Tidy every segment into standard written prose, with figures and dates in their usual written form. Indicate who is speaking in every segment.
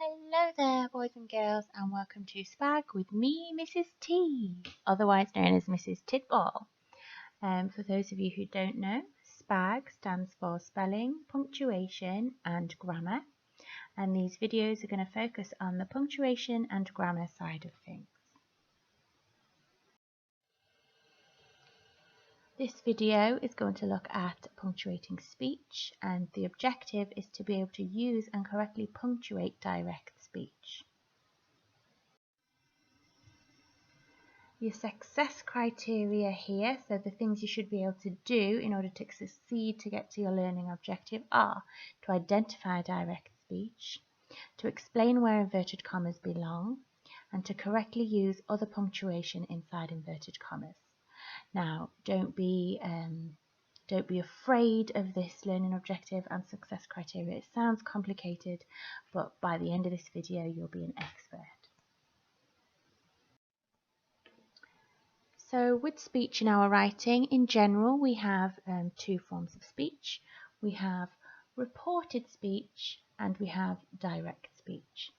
Speaker 1: Hello there, boys and girls, and welcome to Spag with me, Mrs. T, otherwise known as Mrs. Tidball. For those of you who don't know, Spag stands for spelling, punctuation, and grammar, and these videos are going to focus on the punctuation and grammar side of things. This video is going to look at punctuating speech, and the objective is to be able to use and correctly punctuate direct speech. Your success criteria here, so the things you should be able to do in order to succeed to get to your learning objective, are to identify direct speech, to explain where inverted commas belong, and to correctly use other punctuation inside inverted commas. Now, don't be afraid of this learning objective and success criteria. It sounds complicated, but by the end of this video, you'll be an expert. So with speech in our writing, in general, we have two forms of speech. We have reported speech and we have direct speech.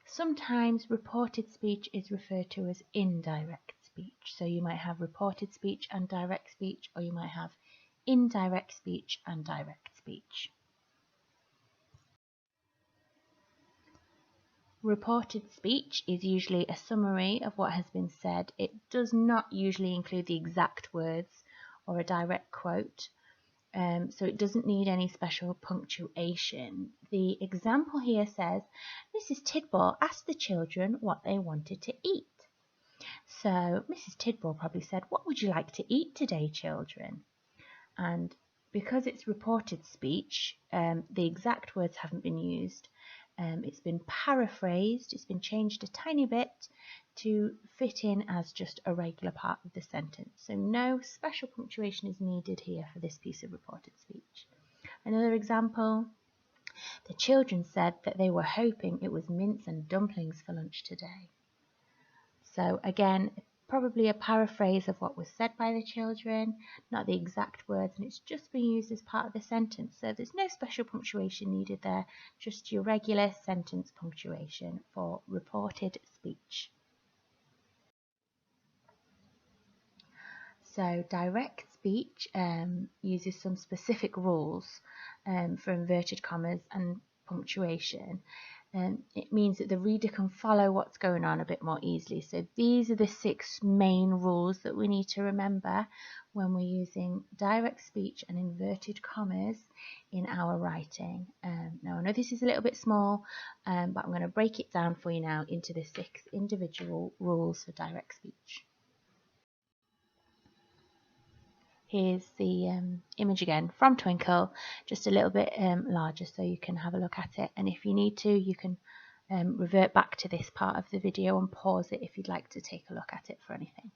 Speaker 1: Sometimes reported speech is referred to as indirect speech. So you might have reported speech and direct speech, or you might have indirect speech and direct speech. Reported speech is usually a summary of what has been said. It does not usually include the exact words or a direct quote, so it doesn't need any special punctuation. The example here says, Mrs. Tidball asked the children what they wanted to eat. So Mrs. Tidball probably said, "What would you like to eat today, children?" And because it's reported speech, the exact words haven't been used. It's been paraphrased, it's been changed a tiny bit to fit in as just a regular part of the sentence. So no special punctuation is needed here for this piece of reported speech. Another example, the children said that they were hoping it was mince and dumplings for lunch today. So again, probably a paraphrase of what was said by the children, not the exact words, and it's just been used as part of the sentence. So there's no special punctuation needed there, just your regular sentence punctuation for reported speech. So direct speech uses some specific rules for inverted commas and punctuation. It means that the reader can follow what's going on a bit more easily. So these are the 6 main rules that we need to remember when we're using direct speech and inverted commas in our writing. Now I know this is a little bit small, but I'm going to break it down for you now into the 6 individual rules for direct speech. Here's the image again from Twinkle, just a little bit larger so you can have a look at it, and if you need to you can revert back to this part of the video and pause it if you'd like to take a look at it for anything.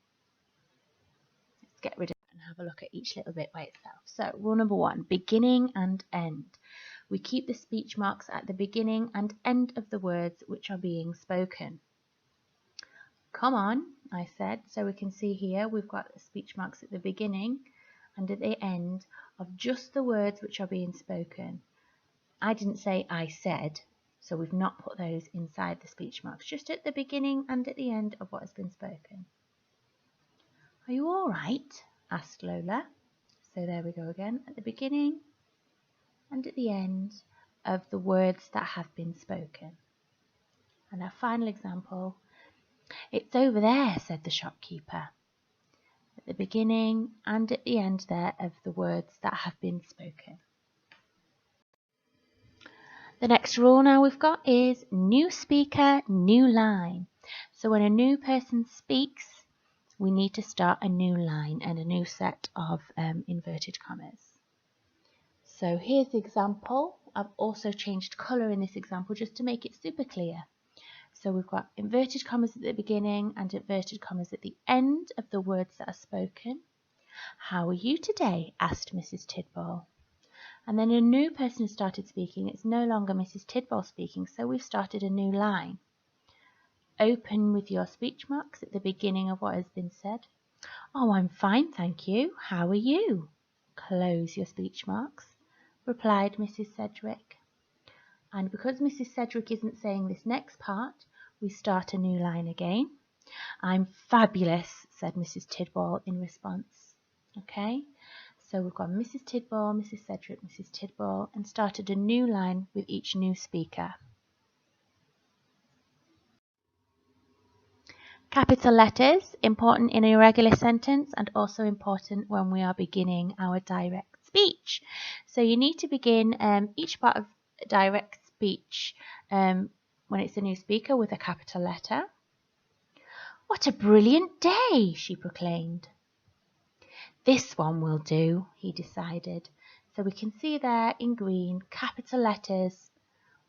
Speaker 1: Let's get rid of it and have a look at each little bit by itself. So rule number 1, beginning and end. We keep the speech marks at the beginning and end of the words which are being spoken. Come on, I said, so we can see here we've got the speech marks at the beginning and at the end of just the words which are being spoken. I didn't say I said, so we've not put those inside the speech marks, just at the beginning and at the end of what has been spoken. Are you all right? Asked Lola. So there we go again, at the beginning and at the end of the words that have been spoken. And our final example, it's over there, said the shopkeeper. At the beginning and at the end there of the words that have been spoken. The next rule now we've got is new speaker, new line. So when a new person speaks, we need to start a new line and a new set of inverted commas. So here's the example. I've also changed colour in this example just to make it super clear. So we've got inverted commas at the beginning and inverted commas at the end of the words that are spoken. How are you today? Asked Mrs. Tidball. And then a new person has started speaking. It's no longer Mrs. Tidball speaking, so we've started a new line. Open with your speech marks at the beginning of what has been said. Oh, I'm fine, thank you. How are you? Close your speech marks, replied Mrs. Sedgwick. And because Mrs. Cedric isn't saying this next part, we start a new line again. I'm fabulous, said Mrs. Tidball in response. Okay, so we've got Mrs. Tidball, Mrs. Cedric, Mrs. Tidball, and started a new line with each new speaker. Capital letters, important in a regular sentence and also important when we are beginning our direct speech. So you need to begin each part of direct speech when it's a new speaker with a capital letter. What a brilliant day, she proclaimed. This one will do, he decided. So we can see there in green capital letters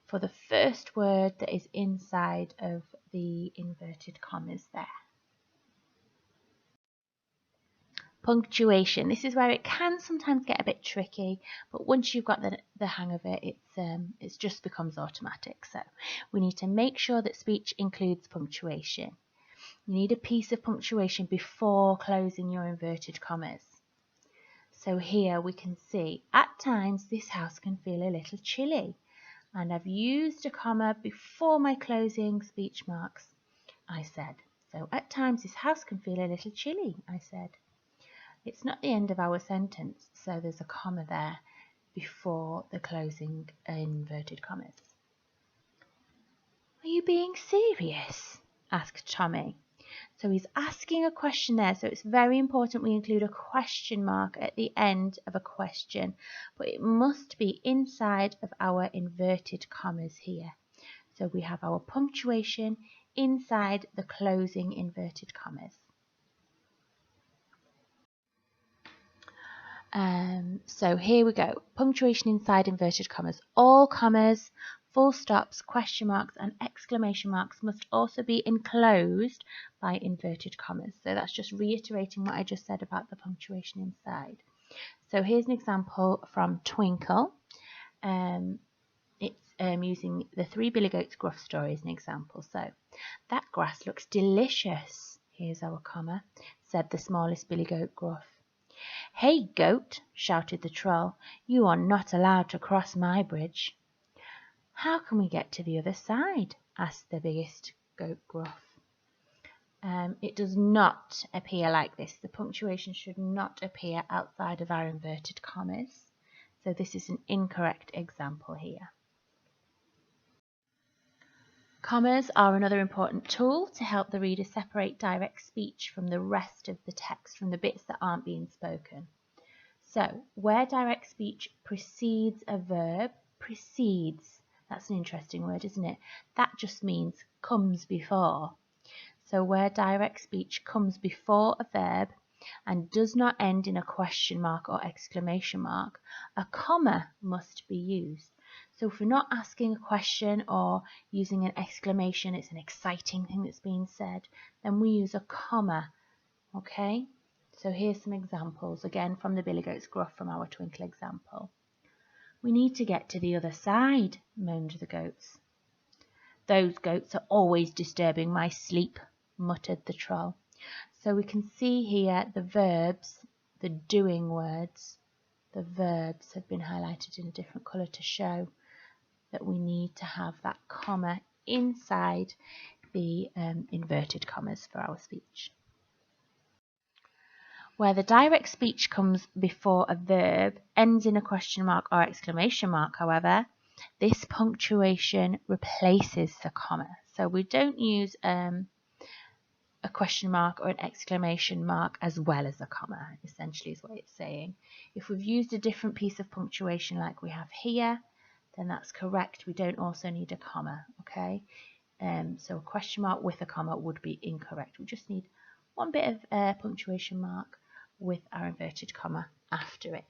Speaker 1: for the first word that is inside of the inverted commas there. Punctuation. This is where it can sometimes get a bit tricky, but once you've got the hang of it, it just becomes automatic. So we need to make sure that speech includes punctuation. You need a piece of punctuation before closing your inverted commas. So here we can see, at times this house can feel a little chilly, and I've used a comma before my closing speech marks, I said. So at times this house can feel a little chilly, I said. It's not the end of our sentence, so there's a comma there before the closing inverted commas. Are you being serious? Asked Tommy. So he's asking a question there, so it's very important we include a question mark at the end of a question, but it must be inside of our inverted commas here. So we have our punctuation inside the closing inverted commas. So here we go. Punctuation inside inverted commas. All commas, full stops, question marks and exclamation marks must also be enclosed by inverted commas. So that's just reiterating what I just said about the punctuation inside. So here's an example from Twinkle. It's using the Three Billy Goats Gruff story as an example. So, that grass looks delicious. Here's our comma, said the smallest Billy Goat Gruff. Hey, goat, shouted the troll, you are not allowed to cross my bridge. How can we get to the other side? Asked the biggest goat Gruff. It does not appear like this. The punctuation should not appear outside of our inverted commas. So this is an incorrect example here. Commas are another important tool to help the reader separate direct speech from the rest of the text, from the bits that aren't being spoken. So, where direct speech precedes a verb, precedes, that's an interesting word, isn't it? That just means comes before. So, where direct speech comes before a verb and does not end in a question mark or exclamation mark, a comma must be used. So if we're not asking a question or using an exclamation, it's an exciting thing that's being said, then we use a comma, okay? So here's some examples, again from the Billy Goats Gruff from our Twinkle example. We need to get to the other side, moaned the goats. Those goats are always disturbing my sleep, muttered the troll. So we can see here the verbs, the doing words, the verbs have been highlighted in a different colour to show that we need to have that comma inside the inverted commas for our speech. Where the direct speech comes before a verb, ends in a question mark or exclamation mark, however, this punctuation replaces the comma. So we don't use a question mark or an exclamation mark as well as a comma, essentially is what it's saying. If we've used a different piece of punctuation like we have here, then that's correct. We don't also need a comma, okay? So a question mark with a comma would be incorrect. We just need one bit of punctuation mark with our inverted comma after it.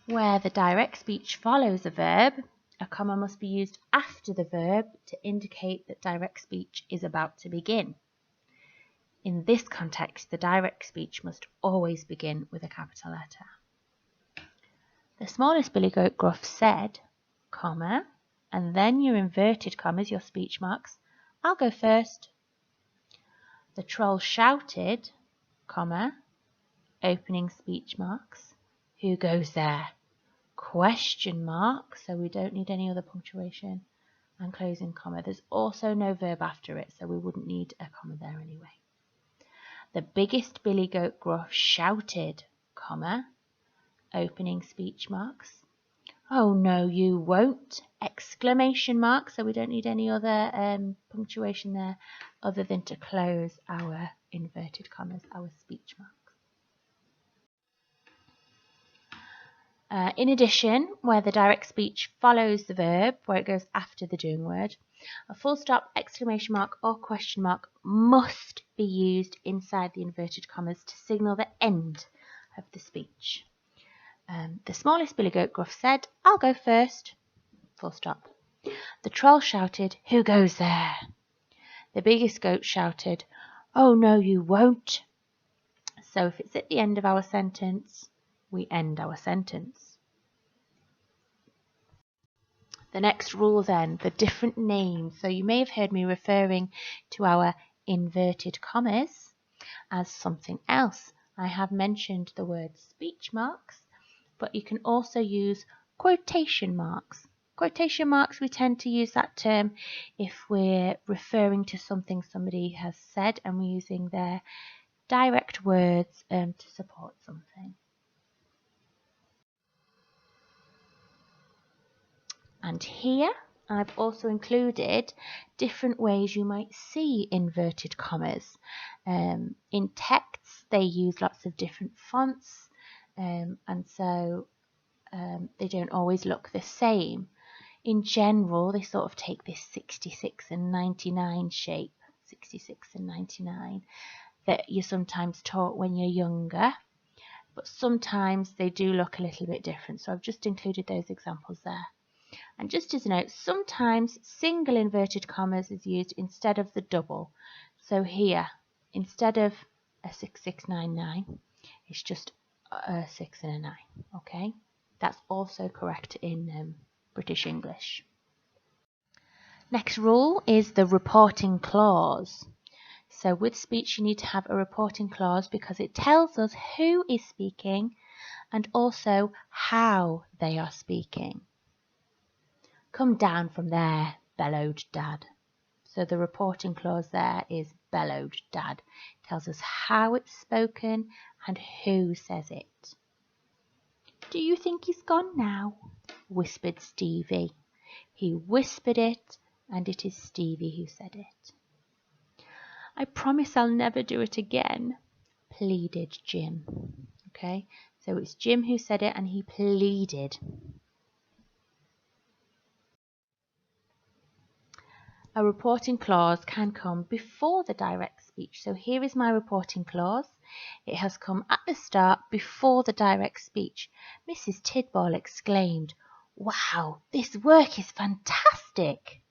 Speaker 1: Where the direct speech follows a verb, a comma must be used after the verb to indicate that direct speech is about to begin. In this context, the direct speech must always begin with a capital letter. The smallest Billy Goat Gruff said, comma, and then your inverted commas, your speech marks, I'll go first. The troll shouted, comma, opening speech marks, who goes there? question mark, so we don't need any other punctuation, and closing comma. There's also no verb after it, so we wouldn't need a comma there anyway. The biggest billy goat Gruff shouted, comma, opening speech marks. Oh no, you won't! Exclamation mark, so we don't need any other punctuation there other than to close our inverted commas, our speech marks. In addition, where the direct speech follows the verb, where it goes after the doing word, a full stop, exclamation mark or question mark must be used inside the inverted commas to signal the end of the speech. The smallest billy goat Gruff said, I'll go first, full stop. The troll shouted, who goes there? The biggest goat shouted, oh no you won't. So if it's at the end of our sentence, we end our sentence. The next rule then, the different names. So you may have heard me referring to our inverted commas as something else. I have mentioned the word speech marks, but you can also use quotation marks. Quotation marks, we tend to use that term if we're referring to something somebody has said and we're using their direct words to support something. And here I've also included different ways you might see inverted commas. In texts, they use lots of different fonts, and so they don't always look the same. In general, they sort of take this 66 and 99 shape, 66 and 99, that you're sometimes taught when you're younger, but sometimes they do look a little bit different. So I've just included those examples there. And just as a note, sometimes single inverted commas is used instead of the double. So here, instead of a 6699, it's just a 6 and a 9. Okay, that's also correct in British English. Next rule is the reporting clause. So with speech you need to have a reporting clause because it tells us who is speaking and also how they are speaking. Come down from there, bellowed Dad. So the reporting clause there is bellowed Dad. It tells us how it's spoken and who says it. Do you think he's gone now? Whispered Stevie. He whispered it, and it is Stevie who said it. I promise I'll never do it again, pleaded Jim. Okay, so it's Jim who said it and he pleaded. A reporting clause can come before the direct speech. So here is my reporting clause. It has come at the start before the direct speech. Mrs. Tidball exclaimed, "Wow, this work is fantastic!"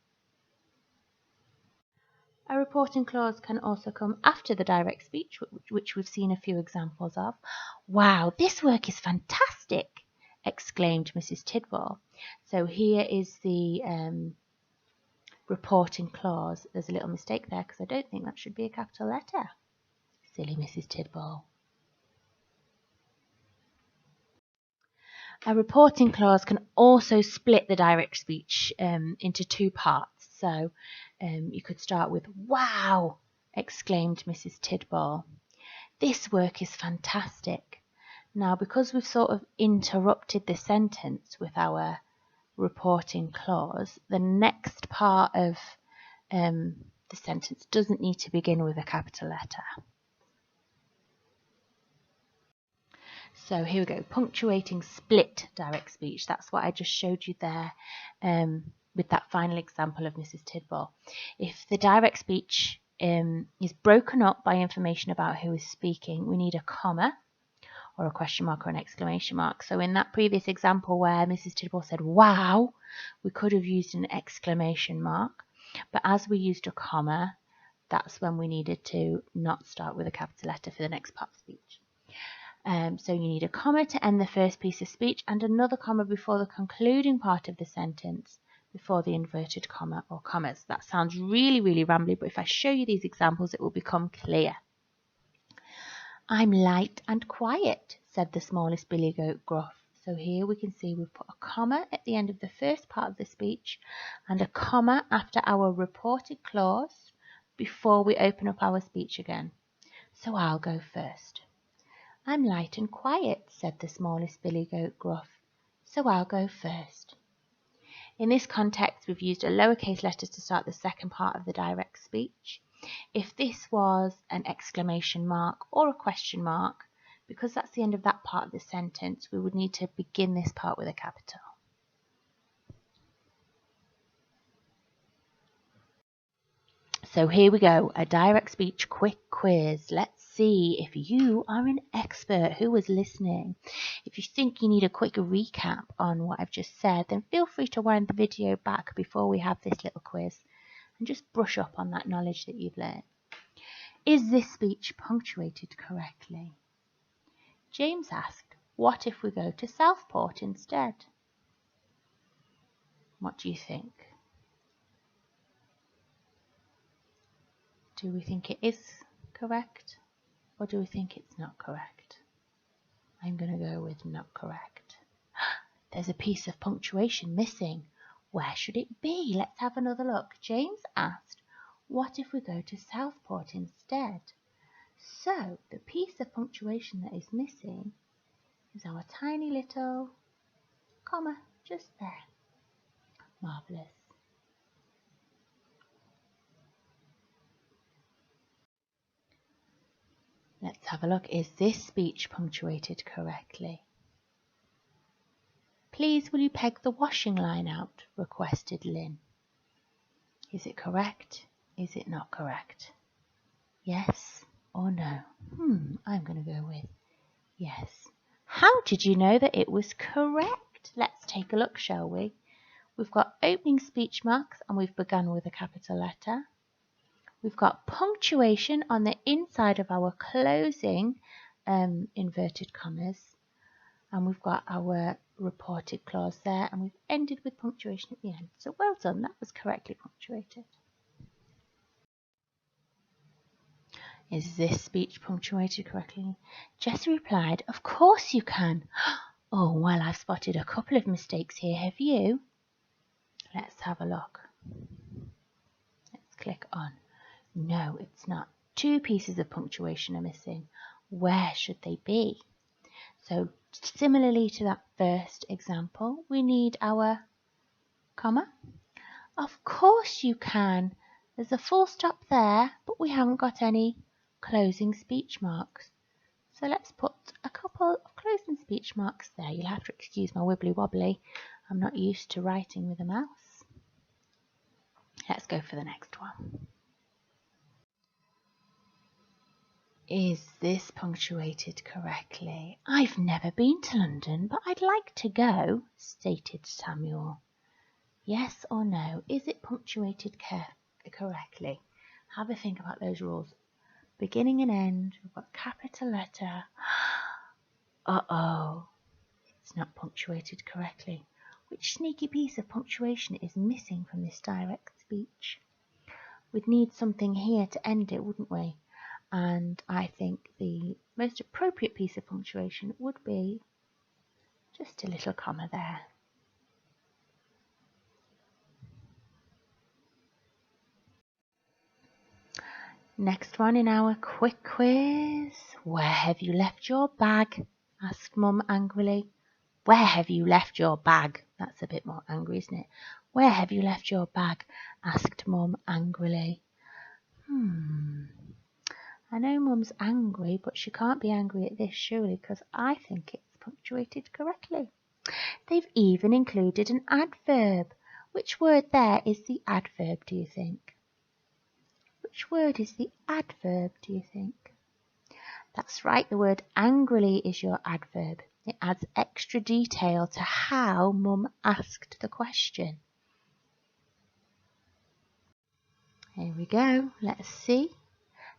Speaker 1: A reporting clause can also come after the direct speech, which we've seen a few examples of. "Wow, this work is fantastic!" exclaimed Mrs. Tidball. So here is the reporting clause. There's a little mistake there because I don't think that should be a capital letter. Silly Mrs. Tidball. A reporting clause can also split the direct speech into two parts. So you could start with, "Wow!" exclaimed Mrs. Tidball. "This work is fantastic." Now, because we've sort of interrupted the sentence with our reporting clause, the next part of the sentence doesn't need to begin with a capital letter. So here we go, punctuating split direct speech. That's what I just showed you there with that final example of Mrs. Tidball. If the direct speech is broken up by information about who is speaking, we need a comma or a question mark or an exclamation mark. So in that previous example where Mrs. Tidball said, "Wow," we could have used an exclamation mark. But as we used a comma, that's when we needed to not start with a capital letter for the next part of speech. So you need a comma to end the first piece of speech and another comma before the concluding part of the sentence, before the inverted comma or commas. That sounds really, really rambly, but if I show you these examples, it will become clear. "I'm light and quiet," said the smallest billy goat Gruff. So here we can see we've put a comma at the end of the first part of the speech and a comma after our reported clause before we open up our speech again. So I'll go first. I'm light and quiet, said the smallest billy goat gruff, so I'll go first. In this context, we've used a lowercase letter to start the second part of the direct speech. If this was an exclamation mark or a question mark, because that's the end of that part of the sentence, we would need to begin this part with a capital. So here we go, a direct speech quick quiz. Let's see if you are an expert who was listening. If you think you need a quick recap on what I've just said, then feel free to wind the video back before we have this little quiz and just brush up on that knowledge that you've learned. Is this speech punctuated correctly? James asked, what if we go to Southport instead? What do you think? Do we think it is correct or do we think it's not correct? I'm going to go with not correct. There's a piece of punctuation missing. Where should it be? Let's have another look. James asked, what if we go to Southport instead? So the piece of punctuation that is missing is our tiny little comma just there. Marvellous. Let's have a look. Is this speech punctuated correctly? Please will you peg the washing line out, requested Lynn. Is it correct? Is it not correct? Yes or no? I'm going to go with yes. How did you know that it was correct? Let's take a look, shall we? We've got opening speech marks and we've begun with a capital letter. We've got punctuation on the inside of our closing inverted commas. And we've got our reported clause there and we've ended with punctuation at the end. So well done, that was correctly punctuated. Is this speech punctuated correctly? Jessie replied, of course you can. Oh, well, I've spotted a couple of mistakes here, have you? Let's have a look. Let's click on. No, it's not. 2 pieces of punctuation are missing. Where should they be? So similarly to that first example, we need our comma. Of course you can. There's a full stop there, but we haven't got any closing speech marks. So let's put a couple of closing speech marks there. You'll have to excuse my wibbly wobbly. I'm not used to writing with a mouse. Let's go for the next one. Is this punctuated correctly? I've never been to London, but I'd like to go, stated Samuel. Yes or no? Is it punctuated correctly? Have a think about those rules. Beginning and end, we've got capital letter. Uh-oh, it's not punctuated correctly. Which sneaky piece of punctuation is missing from this direct speech? We'd need something here to end it, wouldn't we? And I think the most appropriate piece of punctuation would be just a little comma there. Next one in our quick quiz. Where have you left your bag? Asked Mum angrily. Where have you left your bag? That's a bit more angry, isn't it? Where have you left your bag? Asked Mum angrily. I know Mum's angry, but she can't be angry at this surely, because I think it's punctuated correctly. They've even included an adverb. Which word there is the adverb, do you think? Which word is the adverb, do you think? That's right, the word angrily is your adverb. It adds extra detail to how Mum asked the question. Here we go, let's see.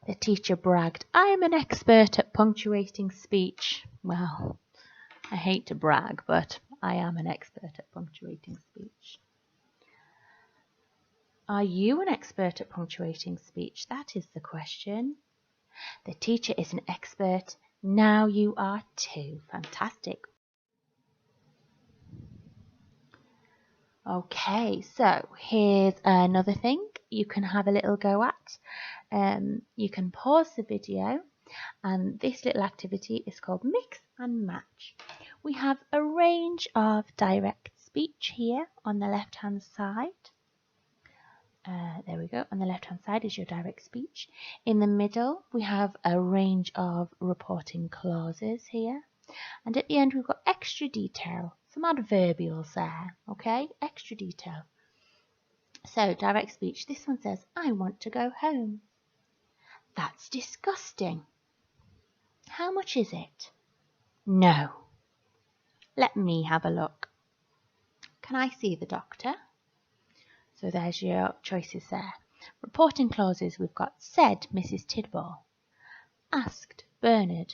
Speaker 1: The teacher bragged, I am an expert at punctuating speech. Well, I hate to brag, but I am an expert at punctuating speech. Are you an expert at punctuating speech? That is the question. The teacher is an expert. Now you are too. Fantastic. Okay, so here's another thing you can have a little go at. You can pause the video, and this little activity is called Mix and Match. We have a range of direct speech here on the left hand side. There we go, on the left hand side is your direct speech. In the middle we have a range of reporting clauses here, and at the end we've got extra detail, some adverbials there, okay, extra detail. So direct speech, this one says, I want to go home. That's disgusting. How much is it? No. Let me have a look. Can I see the doctor? So there's your choices there. Reporting clauses, we've got said Mrs. Tidball, asked Bernard.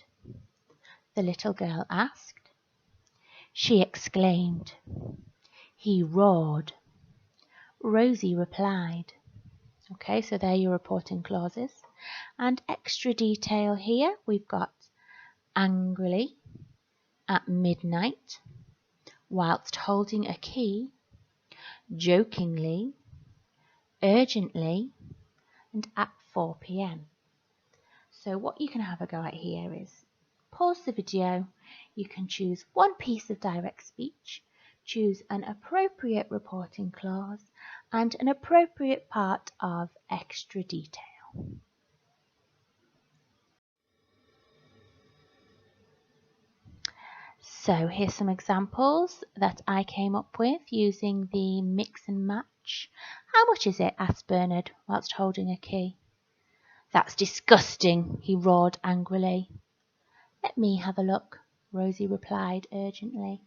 Speaker 1: The little girl asked. She exclaimed. He roared. Rosie replied. Okay, so there are your reporting clauses. And extra detail here, we've got angrily, at midnight, whilst holding a key, jokingly, urgently, and at 4 p.m. So what you can have a go at here is pause the video, you can choose one piece of direct speech, choose an appropriate reporting clause and an appropriate part of extra detail. So here's some examples that I came up with using the mix and match. How much is it? Asked Bernard whilst holding a key. That's disgusting, he roared angrily. Let me have a look, Rosie replied urgently.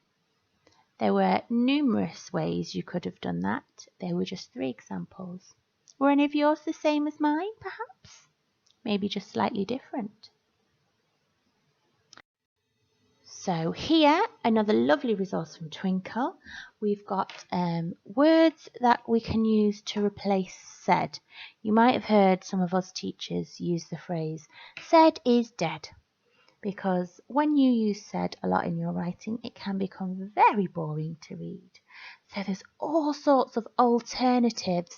Speaker 1: There were numerous ways you could have done that. There were just 3 examples. Were any of yours the same as mine, perhaps? Maybe just slightly different. So here, another lovely resource from Twinkle. We've got words that we can use to replace said. You might have heard some of us teachers use the phrase, said is dead. Because when you use said a lot in your writing, it can become very boring to read. So there's all sorts of alternatives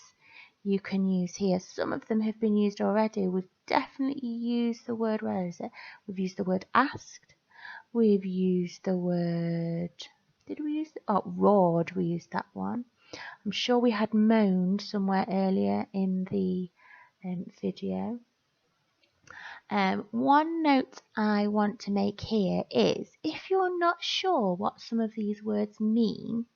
Speaker 1: you can use here. Some of them have been used already. We've definitely used the word, where is it? We've used the word asked. We've used the word, did we use it? Oh, roared, we used that one. I'm sure we had moaned somewhere earlier in the video. One note I want to make here is, if you're not sure what some of these words mean,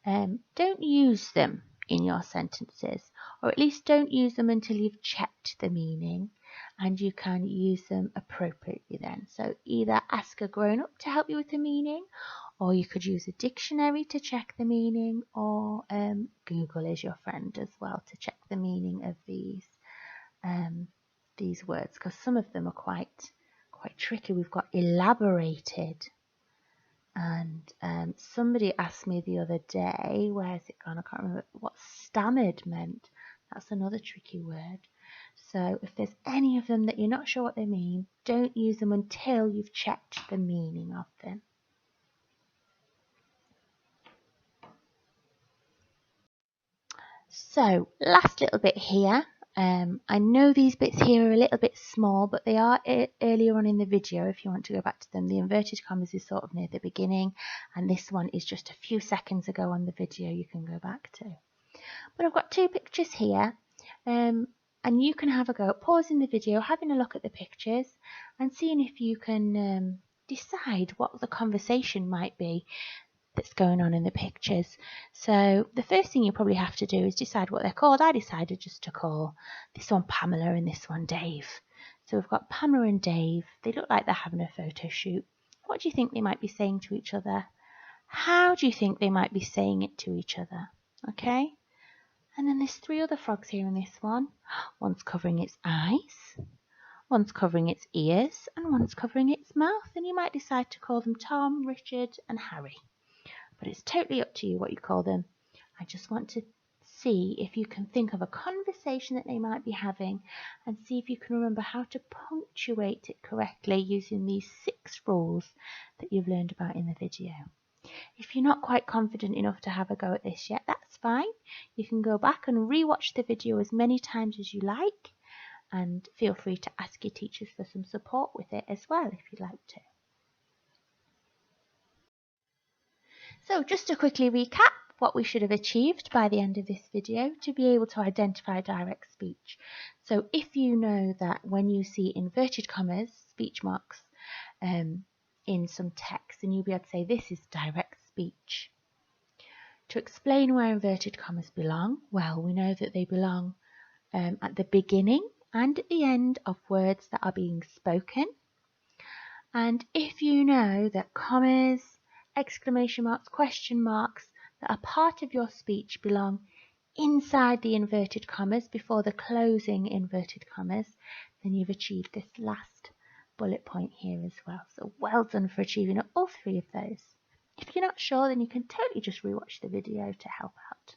Speaker 1: don't use them in your sentences, or at least don't use them until you've checked the meaning, and you can use them appropriately then. So either ask a grown-up to help you with the meaning, or you could use a dictionary to check the meaning, or Google is your friend as well to check the meaning of these words, because some of them are quite tricky. We've got elaborated, and somebody asked me the other day, where's it gone? I can't remember what stammered meant. That's another tricky word. So if there's any of them that you're not sure what they mean, don't use them until you've checked the meaning of them. So last little bit here. I know these bits here are a little bit small, but they are earlier on in the video if you want to go back to them. The inverted commas is sort of near the beginning, and this one is just a few seconds ago on the video you can go back to. But I've got 2 pictures here, and you can have a go at pausing the video, having a look at the pictures, and seeing if you can decide what the conversation might be that's going on in the pictures. So the first thing you probably have to do is decide what they're called. I decided just to call this one Pamela and this one Dave. So we've got Pamela and Dave. They look like they're having a photo shoot. What do you think they might be saying to each other? How do you think they might be saying it to each other? Okay. And then there's 3 other frogs here in this one. One's covering its eyes, one's covering its ears, and one's covering its mouth. And you might decide to call them Tom, Richard, and Harry. But it's totally up to you what you call them. I just want to see if you can think of a conversation that they might be having, and see if you can remember how to punctuate it correctly using these 6 rules that you've learned about in the video. If you're not quite confident enough to have a go at this yet, that's fine. You can go back and re-watch the video as many times as you like, and feel free to ask your teachers for some support with it as well if you'd like to. So just to quickly recap what we should have achieved by the end of this video to be able to identify direct speech. So if you know that when you see inverted commas, speech marks, in some text, then you'll be able to say this is direct speech. To explain where inverted commas belong, well, we know that they belong at the beginning and at the end of words that are being spoken. And if you know that commas, exclamation marks, question marks that are part of your speech belong inside the inverted commas before the closing inverted commas, then you've achieved this last bullet point here as well. So well done for achieving all three of those. If you're not sure, then you can totally just rewatch the video to help out.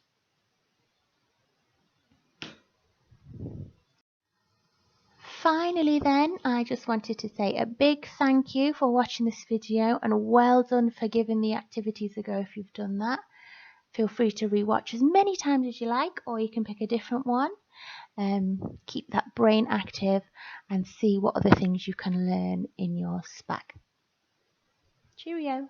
Speaker 1: Finally then, I just wanted to say a big thank you for watching this video, and well done for giving the activities a go if you've done that. Feel free to rewatch as many times as you like, or you can pick a different one. Keep that brain active and see what other things you can learn in your SPAC. Cheerio!